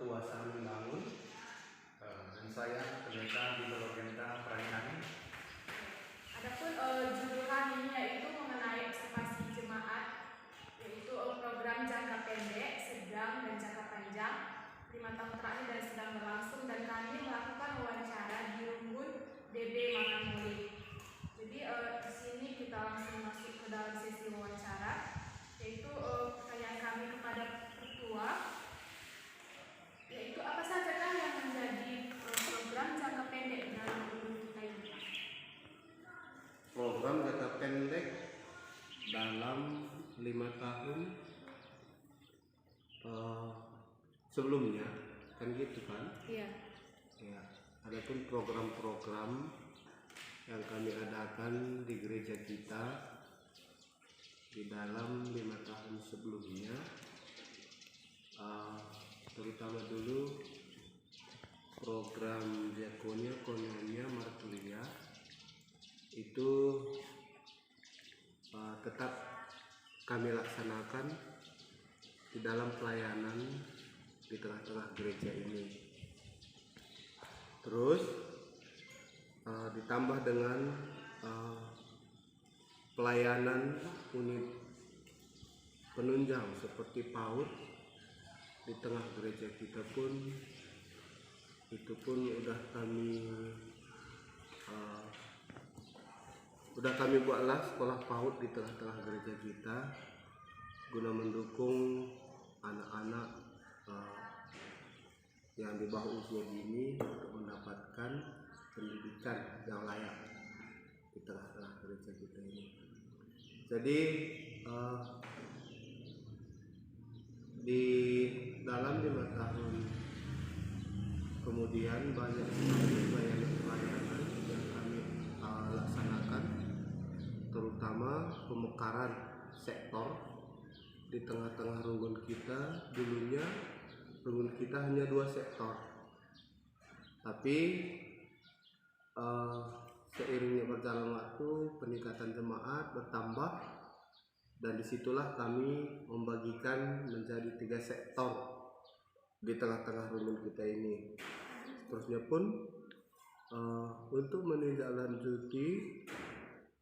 Pertua Saling Membangun, dan saya pendeta di Berogenta Peraihani. Adapun judul kami yaitu mengenai observasi jemaat, yaitu program jangka pendek, sedang dan jangka panjang 5 tahun terakhir dan sedang berlangsung, dan kami melakukan wawancara di Rumbun DB Manganmuli. Jadi di sini kita langsung masuk ke dalam sesi wawancara, yaitu pertanyaan kami kepada Pertua, yaitu apa sajakah yang menjadi program jangka pendek dalam Rumbun kita ini? Program jangka pendek dalam 5 tahun sebelumnya, kan gitu kan? Iya. Ya, adapun program-program yang kami adakan di gereja kita di dalam 5 tahun sebelumnya, terutama dulu program Diakonia Koinonia Martulia itu tetap kami laksanakan di dalam pelayanan di tengah-tengah gereja ini. Terus ditambah dengan pelayanan unit penunjang seperti PAUD di tengah gereja kita pun, itu pun udah kami buatlah sekolah PAUD di tengah-tengah gereja kita guna mendukung anak-anak yang di bawah usia dini untuk mendapatkan pendidikan yang layak di tengah-tengah gereja kita ini. Jadi di dalam 5 tahun kemudian banyak sekali pelayanan yang kami laksanakan, terutama pemekaran sektor di tengah-tengah Rumbun kita. Dulunya Rumbun kita hanya 2 sektor, tapi seiringnya berjalan waktu peningkatan jemaat bertambah, dan disitulah kami membagikan menjadi 3 sektor di tengah-tengah Rumbun kita ini. Seterusnya pun untuk menindaklanjuti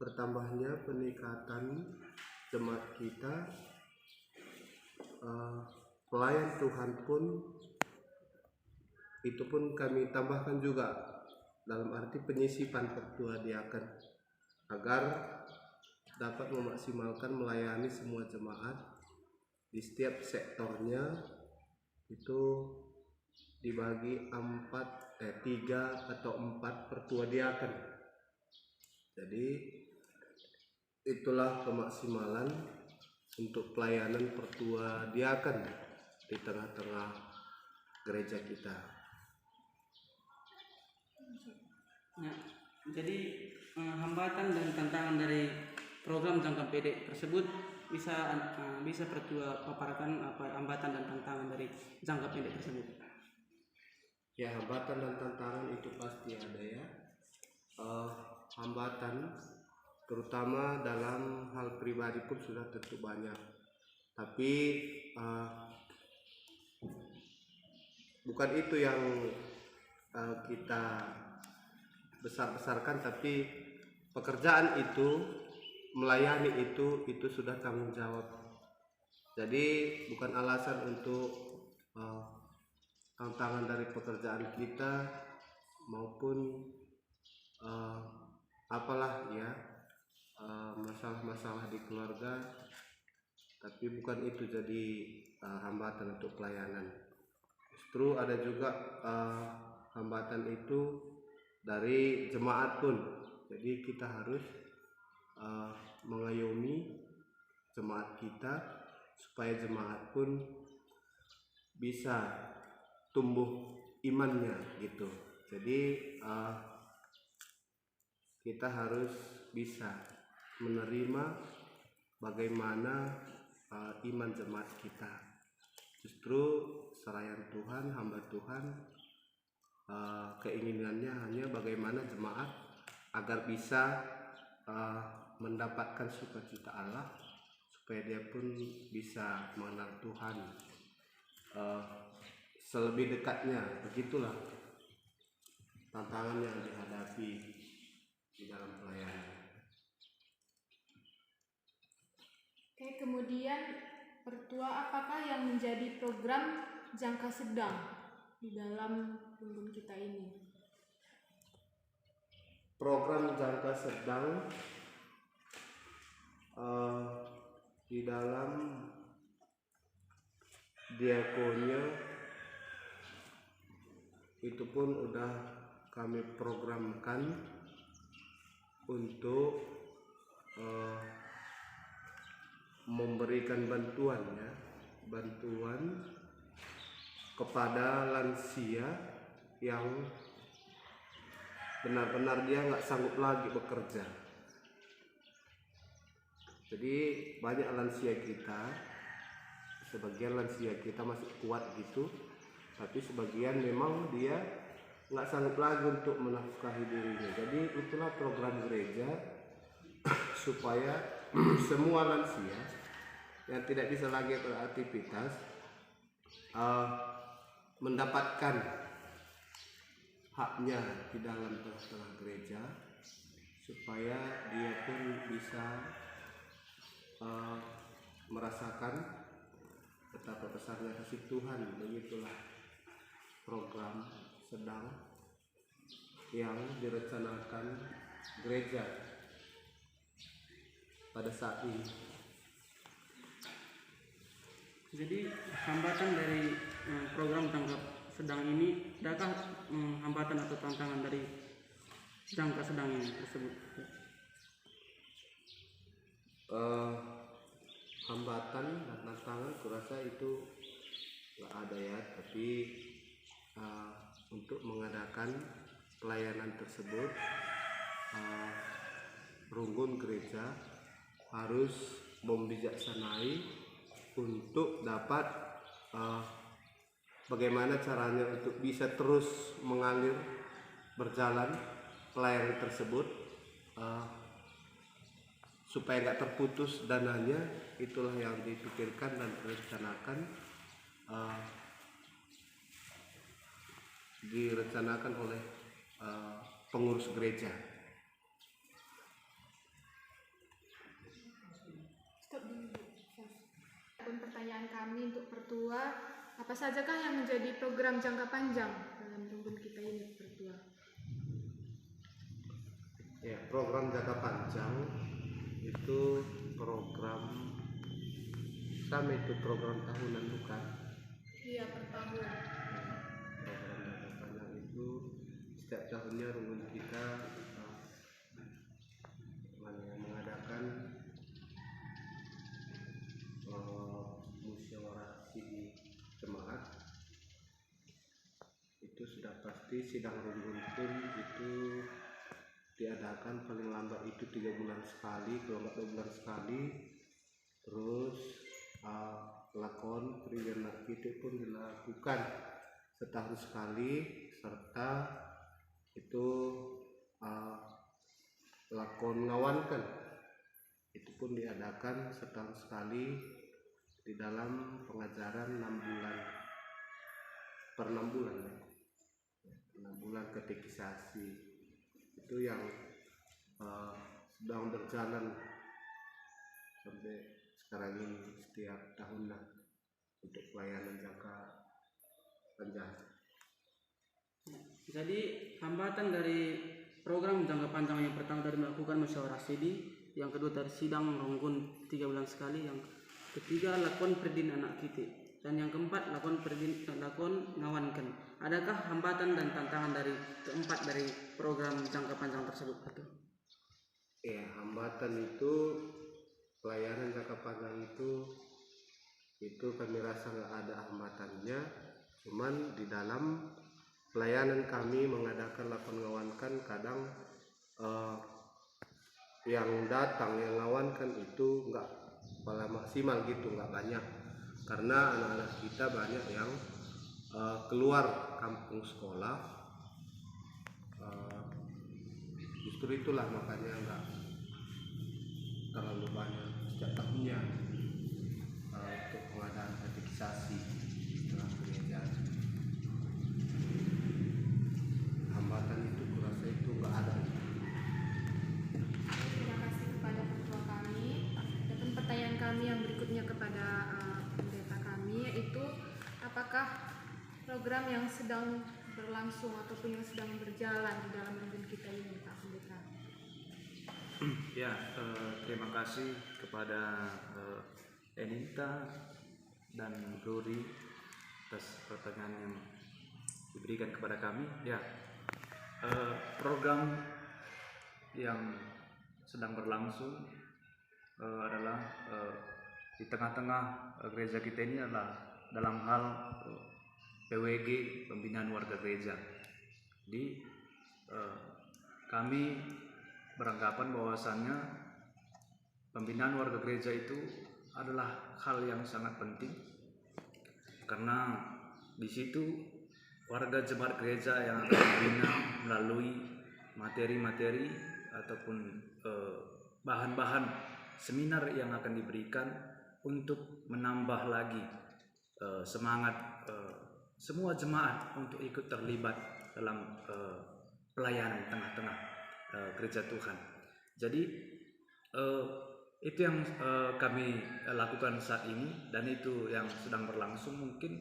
bertambahnya peningkatan jemaat kita, pelayan Tuhan pun itu pun kami tambahkan juga dalam arti penyisipan Pertua Diaken agar dapat memaksimalkan melayani semua jemaat di setiap sektornya. Itu dibagi 3 atau 4 Pertua Diaken. Jadi itulah kemaksimalan untuk pelayanan Pertua Diaken di tengah-tengah gereja kita. Nah, jadi hambatan dan tantangan dari program jangka pendek tersebut bisa Pertua paparkan apa hambatan dan tantangan dari jangka pendek tersebut? Ya, hambatan dan tantangan itu pasti ada ya. Hambatan terutama dalam hal pribadi pun sudah tentu banyak, tapi bukan itu yang kita besar-besarkan, tapi pekerjaan itu, melayani itu sudah tanggung jawab. Jadi bukan alasan untuk tantangan dari pekerjaan kita maupun apalah ya, masalah-masalah di keluarga, tapi bukan itu jadi hambatan untuk pelayanan. Justru ada juga hambatan itu dari jemaat pun. Jadi kita harus mengayomi jemaat kita supaya jemaat pun bisa tumbuh imannya gitu. Jadi kita harus bisa menerima bagaimana iman jemaat kita. Justru selayan Tuhan, hamba Tuhan, keinginannya hanya bagaimana jemaat agar bisa mendapatkan sukacita Allah, supaya dia pun bisa mengenal Tuhan selebih dekatnya. Begitulah tantangan yang dihadapi di dalam pelayanan. Oke, kemudian Pertua, apakah yang menjadi program jangka sedang di dalam rumpun kita ini? Program jangka sedang di dalam diakonia itu pun udah kami programkan untuk memberikan bantuan kepada lansia yang benar-benar dia nggak sanggup lagi bekerja. Jadi banyak lansia kita, sebagian lansia kita masih kuat gitu, tapi sebagian memang dia nggak sanggup lagi untuk menafkahi dirinya. Jadi itulah program gereja supaya semua lansia yang tidak bisa lagi beraktivitas mendapatkan haknya di dalam tengah-tengah gereja, supaya dia pun bisa merasakan betapa besarnya kasih Tuhan. Begitulah program sedang yang direncanakan gereja pada saat ini. Jadi hambatan dari program jangka sedang ini, adakah hambatan atau tantangan dari jangka sedang ini tersebut? Hambatan dan tantangan kurasa itu nggak ada ya, tapi untuk mengadakan pelayanan tersebut Runggun gereja harus membijaksanai untuk dapat bagaimana caranya untuk bisa terus mengalir berjalan pelayanan tersebut supaya nggak terputus dananya. Itulah yang dipikirkan dan direncanakan oleh pengurus gereja. Stop dulu. Adapun pertanyaan kami untuk Pertua, apa sajakah yang menjadi program jangka panjang dalam rumpun kita ini, Pertua? Ya, program jangka panjang itu program sama, itu program tahunan bukan? Iya, per tahun. Program jangka panjang itu setiap tahunnya Runggun kita mengadakan musyawarah sidang jemaat. Itu sudah pasti sidang Runggun pun itu diadakan paling lambat itu 3 bulan sekali, kalau nggak 2 bulan sekali. Terus lakon perizinan kita pun dilakukan setahun sekali, serta itu lakon ngawankan itu pun diadakan setahun sekali di dalam pengajaran 6 bulan per 6 bulan ya. 6 bulan katekisasi itu yang sedang berjalan sampai sekarang ini setiap tahunnya untuk pelayanan jangka panjang. Jadi hambatan dari program jangka panjang yang pertama dari melakukan musyawarah sidi, yang kedua dari sidang Runggun 3 bulan sekali, yang ketiga lakon perdin anak kita, dan yang keempat lakon ngawankan. Adakah hambatan dan tantangan dari keempat dari program jangka panjang tersebut? Ya, hambatan itu pelayanan jangka panjang itu kami rasa nggak ada hambatannya, cuman di dalam pelayanan kami mengadakan lakon ngawankan, kadang yang datang yang ngawankan itu nggak pada maksimal gitu, nggak banyak, karena anak-anak kita banyak yang keluar kampung sekolah. Justru itulah makanya nggak terlalu banyak setiap tahunnya untuk pengadaan katekisasi dalam gereja. apakah program yang sedang berlangsung ataupun yang sedang berjalan di dalam rumpun kita ini, Pak Pendeta? Ya, terima kasih kepada Enita dan Glory atas pertanyaan yang diberikan kepada kami. Ya, program yang sedang berlangsung adalah di tengah-tengah gereja kita ini adalah dalam hal PWG, pembinaan warga gereja. Jadi kami beranggapan bahwasannya pembinaan warga gereja itu adalah hal yang sangat penting, karena di situ warga jemaat gereja yang akan dibina melalui materi-materi ataupun bahan-bahan seminar yang akan diberikan untuk menambah lagi semangat semua jemaat untuk ikut terlibat dalam pelayanan tengah-tengah gereja Tuhan. Jadi itu yang kami lakukan saat ini, dan itu yang sedang berlangsung. Mungkin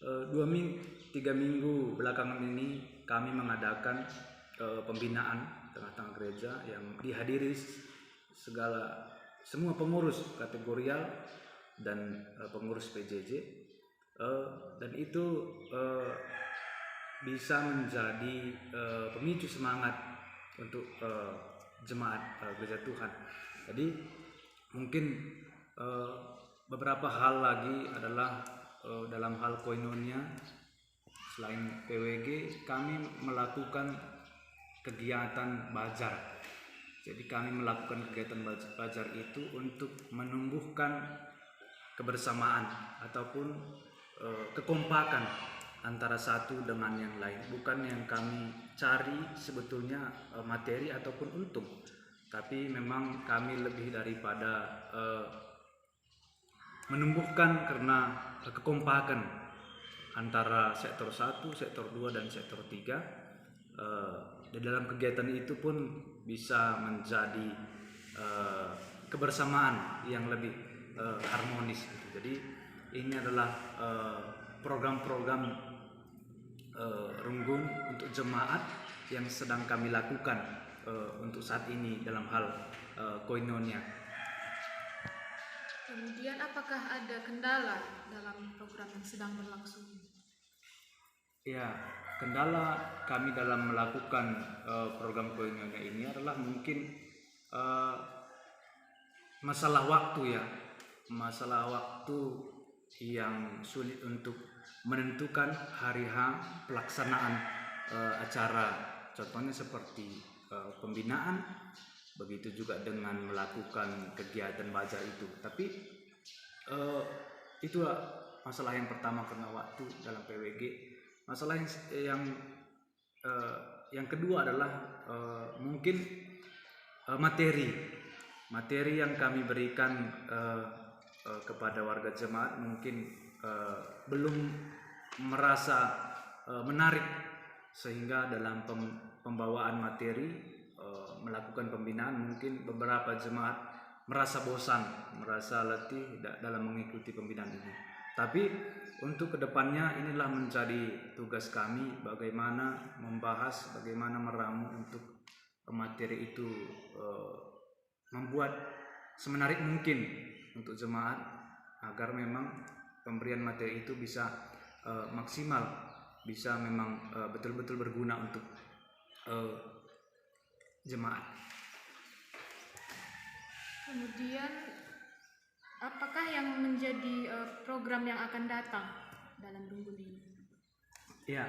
3 minggu belakangan ini kami mengadakan pembinaan tengah-tengah gereja yang dihadiri semua pengurus kategorial dan pengurus PJJ, dan itu bisa menjadi pemicu semangat untuk jemaat gereja Tuhan. Jadi mungkin beberapa hal lagi adalah dalam hal koinonia. Selain PWG, kami melakukan kegiatan bajar. Jadi kami melakukan kegiatan bajar itu untuk menumbuhkan kebersamaan ataupun kekompakan antara satu dengan yang lain. Bukan yang kami cari sebetulnya materi ataupun untung, tapi memang kami lebih daripada menumbuhkan karena kekompakan antara sektor 1, sektor 2, dan sektor 3. Di dalam kegiatan itu pun bisa menjadi kebersamaan yang lebih harmonis gitu. Jadi ini adalah program-program Runggun untuk jemaat yang sedang kami lakukan untuk saat ini dalam hal koinonia. Kemudian apakah ada kendala dalam program yang sedang berlangsung? Ya, kendala kami dalam melakukan program koinonia ini adalah mungkin masalah waktu ya. Masalah waktu yang sulit untuk menentukan hari H pelaksanaan acara, contohnya seperti pembinaan, begitu juga dengan melakukan kegiatan baca itu. Tapi itulah masalah yang pertama, karena waktu dalam PWG. Masalah yang kedua adalah mungkin materi yang kami berikan kepada warga jemaat mungkin belum merasa menarik, sehingga dalam pembawaan materi melakukan pembinaan mungkin beberapa jemaat merasa bosan, merasa letih dalam mengikuti pembinaan ini. Tapi untuk kedepannya inilah menjadi tugas kami, bagaimana membahas, bagaimana meramu untuk materi itu membuat semenarik mungkin untuk jemaat, agar memang pemberian materi itu bisa maksimal, bisa memang betul-betul berguna untuk jemaat. Kemudian apakah yang menjadi program yang akan datang dalam Runggun ini? Ya,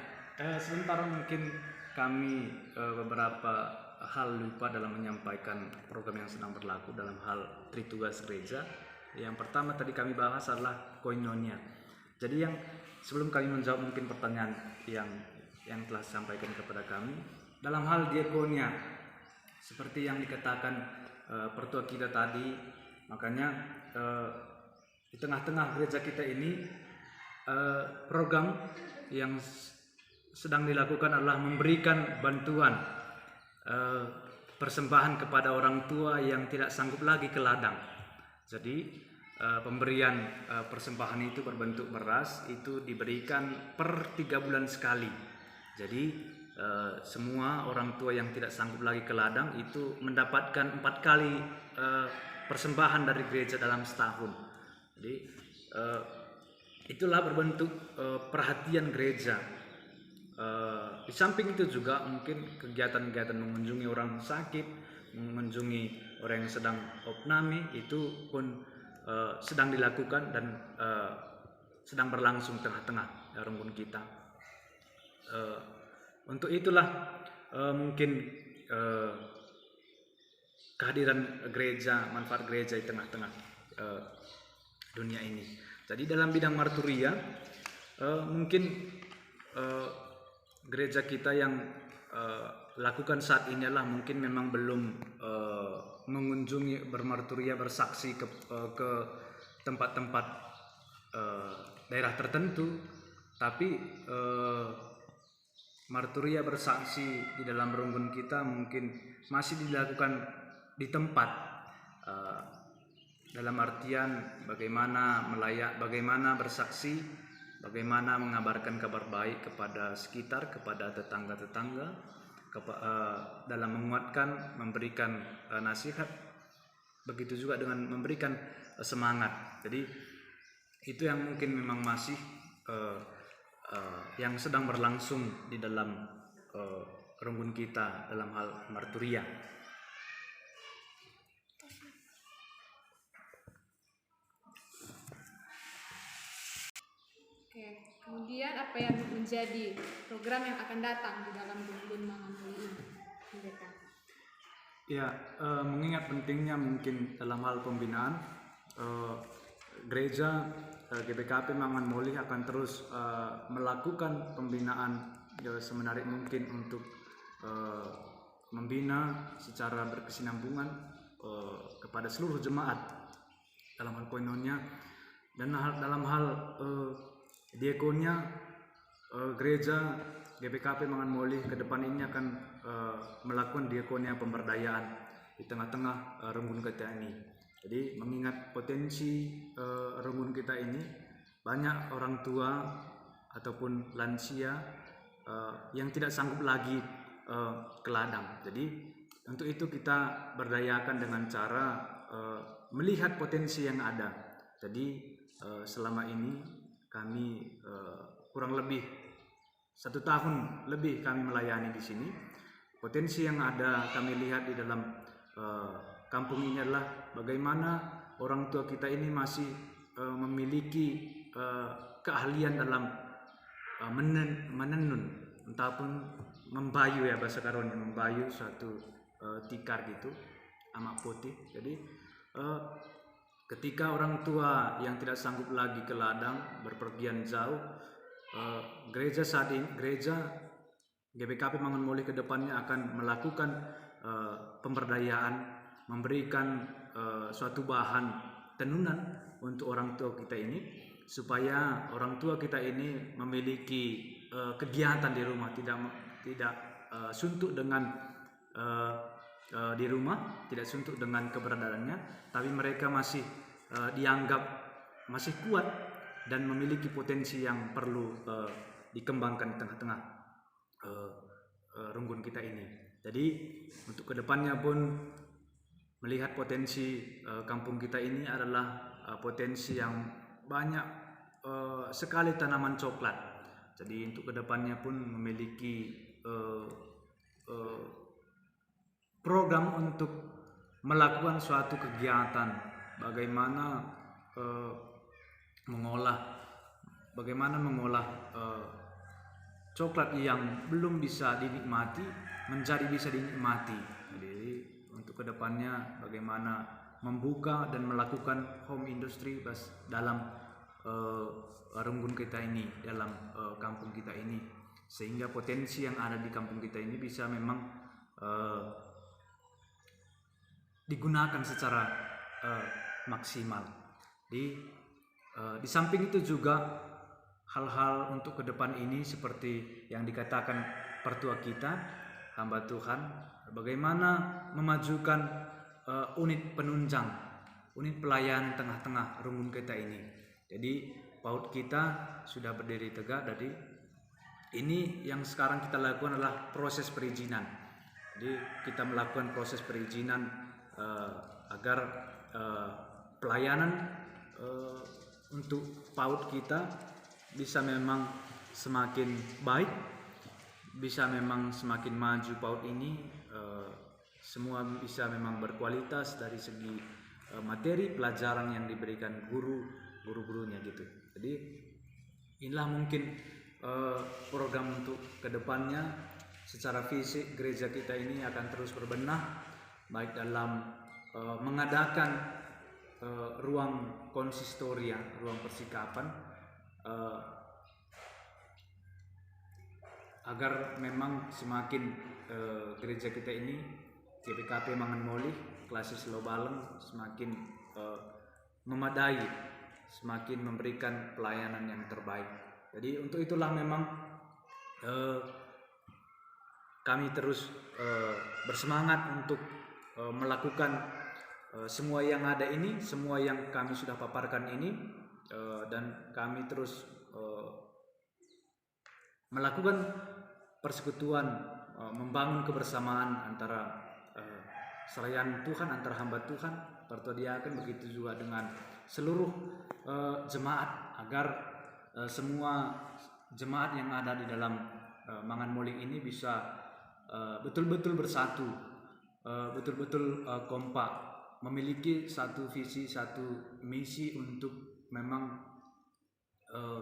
sementara mungkin kami beberapa hal lupa dalam menyampaikan program yang sedang berlaku dalam hal tritugas gereja. Yang pertama tadi kami bahas adalah koinonia. Jadi yang sebelum kami menjawab mungkin pertanyaan yang telah disampaikan kepada kami dalam hal diakonia, seperti yang dikatakan pertua kita tadi, makanya di tengah-tengah gereja kita ini program yang sedang dilakukan adalah memberikan bantuan persembahan kepada orang tua yang tidak sanggup lagi ke ladang. Jadi pemberian persembahan itu berbentuk beras itu diberikan per 3 bulan sekali. Jadi semua orang tua yang tidak sanggup lagi ke ladang itu mendapatkan 4 kali persembahan dari gereja dalam setahun. Jadi itulah berbentuk perhatian gereja. Di samping itu juga mungkin kegiatan-kegiatan mengunjungi orang sakit, mengunjungi orang yang sedang opname itu pun sedang dilakukan dan sedang berlangsung tengah-tengah runggun kita. Untuk itulah mungkin kehadiran gereja, manfaat gereja di tengah-tengah dunia ini. Jadi dalam bidang marturia mungkin gereja kita yang lakukan saat ini adalah mungkin memang belum mengunjungi bermarturia bersaksi ke tempat-tempat daerah tertentu, tapi marturia bersaksi di dalam runggun kita mungkin masih dilakukan di tempat, dalam artian bagaimana bersaksi, bagaimana mengabarkan kabar baik kepada sekitar, kepada tetangga-tetangga, dalam menguatkan, memberikan nasihat, begitu juga dengan memberikan semangat. Jadi itu yang mungkin memang masih yang sedang berlangsung di dalam runggun kita dalam hal marturia. Oke, kemudian apa yang menjadi program yang akan datang di dalam runggun Manganmoli ini, Pendeta? Ya, mengingat pentingnya mungkin dalam hal pembinaan, gereja GBKP Manganmoli akan terus melakukan pembinaan semenarik mungkin untuk membina secara berkesinambungan kepada seluruh jemaat dalam hal koinonia dan dalam hal diakonia. Gereja GBKP Manganmoli ke depan ini akan melakukan diakonia pemberdayaan di tengah-tengah runggun kita ini. Jadi mengingat potensi runggun kita ini banyak orang tua ataupun lansia yang tidak sanggup lagi ke ladang. Jadi untuk itu kita berdayakan dengan cara melihat potensi yang ada. Jadi selama ini kami kurang lebih 1 tahun lebih kami melayani di sini. Potensi yang ada kami lihat di dalam kampung ini adalah bagaimana orang tua kita ini masih memiliki keahlian dalam menenun, entahpun membayu ya bahasa karunya, membayu suatu tikar gitu, amak putih. Jadi ketika orang tua yang tidak sanggup lagi ke ladang berpergian jauh, gereja saat ini, gereja GBKP Manganmoli ke depannya akan melakukan pemberdayaan, memberikan suatu bahan tenunan untuk orang tua kita ini, supaya orang tua kita ini memiliki kegiatan di rumah, tidak suntuk dengan di rumah, tidak suntuk dengan keberadaannya, tapi mereka masih dianggap masih kuat dan memiliki potensi yang perlu dikembangkan di tengah-tengah runggun kita ini. Jadi untuk kedepannya pun melihat potensi kampung kita ini adalah potensi yang banyak sekali tanaman coklat. Jadi untuk kedepannya pun memiliki program untuk melakukan suatu kegiatan bagaimana mengolah coklat yang belum bisa dinikmati menjadi bisa dinikmati. Jadi untuk kedepannya bagaimana membuka dan melakukan home industry dalam runggun kita ini, dalam kampung kita ini, sehingga potensi yang ada di kampung kita ini bisa memang digunakan secara maksimal. Di samping itu juga hal-hal untuk ke depan ini seperti yang dikatakan pertua kita, hamba Tuhan, bagaimana memajukan unit unit pelayanan tengah-tengah rumpun kita ini. Jadi PAUD kita sudah berdiri tegak. Jadi ini yang sekarang kita lakukan adalah proses perizinan. Jadi kita melakukan proses perizinan agar pelayanan untuk PAUD kita bisa memang semakin baik, bisa memang semakin maju PAUD ini, semua bisa memang berkualitas dari segi materi pelajaran yang diberikan guru-gurunya gitu. Jadi inilah mungkin program untuk kedepannya. Secara fisik gereja kita ini akan terus berbenah, baik dalam mengadakan ruang konsistoria, ruang persikapan, agar memang semakin gereja kita ini GPKP Manganmoli Klasis Lobaleng semakin memadai, semakin memberikan pelayanan yang terbaik. Jadi untuk itulah memang kami terus bersemangat untuk melakukan semua yang ada ini, semua yang kami sudah paparkan ini, dan kami terus melakukan persekutuan, membangun kebersamaan antara selayan Tuhan, antara hamba Tuhan, Partua Diaken, begitu juga dengan seluruh jemaat, agar semua jemaat yang ada di dalam Manganmoli ini bisa betul-betul bersatu, betul-betul kompak, memiliki satu visi, satu misi untuk memang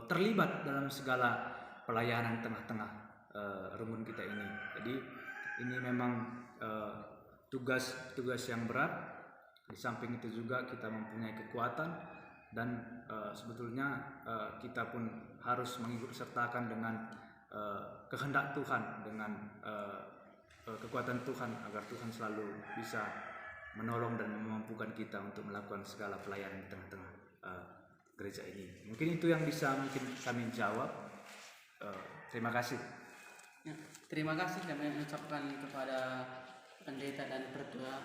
terlibat dalam segala pelayanan tengah-tengah rumpun kita ini. Jadi ini memang tugas yang berat. Di samping itu juga kita mempunyai kekuatan, dan sebetulnya kita pun harus mengikut sertakan dengan kehendak Tuhan, dengan kekuatan Tuhan, agar Tuhan selalu bisa menolong dan memampukan kita untuk melakukan segala pelayanan di tengah-tengah gereja ini. Mungkin itu yang bisa kami jawab. Terima kasih. Ya, terima kasih kami ucapkan kepada pendeta dan pertua,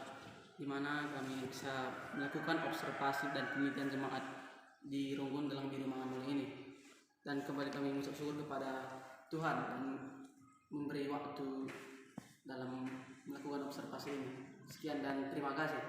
di mana kami bisa melakukan observasi dan penelitian jemaat di Runggun dalam Biru Manganmoli ini. Dan kembali kami mengucap syukur kepada Tuhan dan memberi waktu dalam melakukan observasi ini. Sekian dan terima kasih.